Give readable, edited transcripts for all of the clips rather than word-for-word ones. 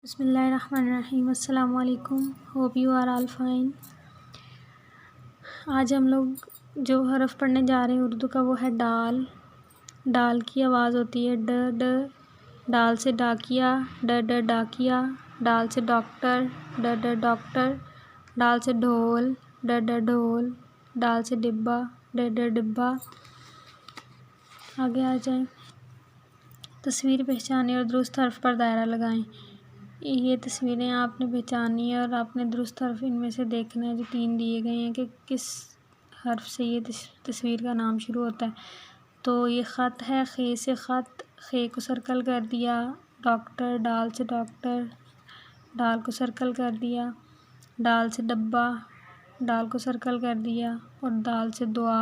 بسم اللہ الرحمن الرحیم. السلام علیکم. Hope you are all fine. آج ہم لوگ جو حرف پڑھنے جا رہے ہیں اردو کا وہ ہے ڈال. ڈال کی آواز ہوتی ہے ڈ ڈ. ڈال سے ڈاکیا ڈ ڈ ڈاکیا. ڈال سے ڈاکٹر ڈ ڈ ڈاکٹر. ڈال سے ڈھول ڈ ڈ ڈھول. ڈال سے ڈبہ ڈ ڈ ڈبہ. آگے آ جائیں. تصویر پہچانیں اور درست حرف پر دائرہ لگائیں. یہ تصویریں آپ نے پہچانی ہے اور آپ نے درست حرف ان میں سے دیکھنا ہے جو 3 دیے گئے ہیں کہ کس حرف سے یہ تصویر کا نام شروع ہوتا ہے. تو یہ خط ہے. خے سے خط. خے کو سرکل کر دیا. ڈاکٹر. ڈال سے ڈاکٹر. ڈال کو سرکل کر دیا. ڈال سے ڈبہ. ڈال کو سرکل کر دیا. اور ڈال سے دعا.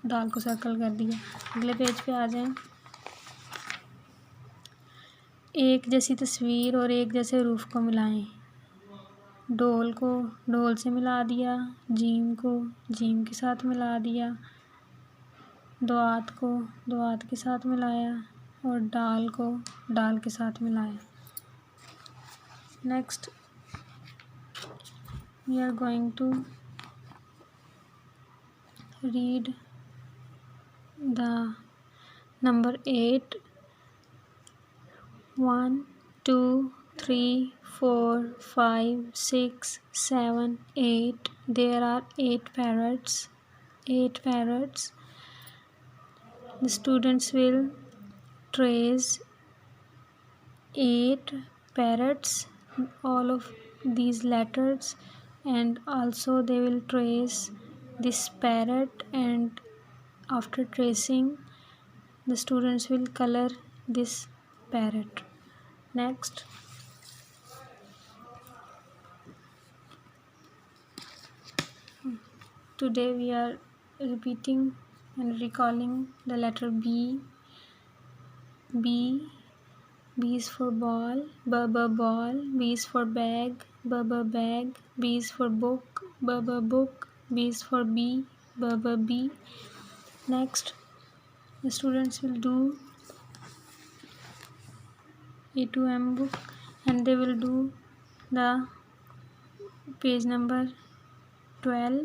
ڈال کو سرکل کر دیا. اگلے پیج پہ آ جائیں. ایک جیسی تصویر اور ایک جیسے حروف کو ملائیں. ڈول کو ڈھول سے ملا دیا. جیم کو جیم کے ساتھ ملا دیا. دعات کو دعات کے ساتھ ملایا. اور ڈال کو ڈال کے ساتھ ملایا. Next we are going to read the number 8. 1 2 3 4 5 6 7 8. There are 8 parrots. 8 parrots. The students will trace 8 parrots, all of these letters, and also they will trace this parrot, and after tracing the students will color this parrot. Next, today we are repeating and recalling the letter B. B. B is for ball. B b ball. B is for bag. B b bag. B is for book. B b book. B is for bee. B b bee. Next, the students will do A2M book, and they will do the page number 12.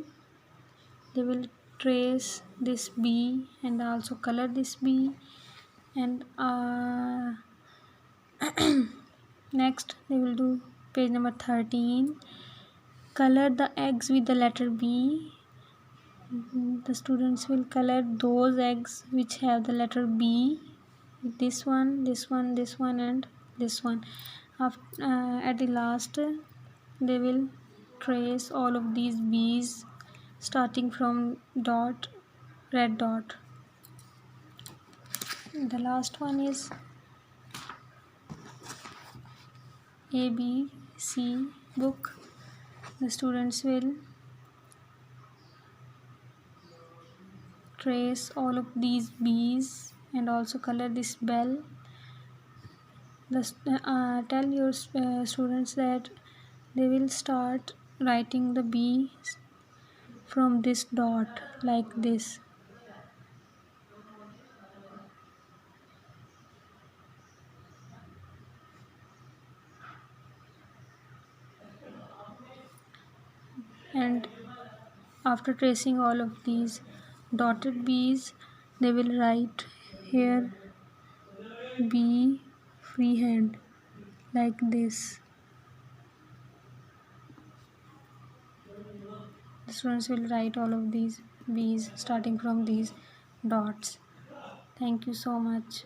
They will trace this bee and also color this bee, and next they will do page number 13. Color the eggs with the letter B. The students will color those eggs which have the letter B. This one, this one, this one, and this one. At the last, they will trace all of these bees starting from dot, red dot. The last one is ABC book. The students will trace all of these bees and also color this bell. Tell your students that they will start writing the B from this dot like this. And after tracing all of these dotted B's, they will write here B freehand like this. The students will write all of these B's starting from these dots. Thank you so much.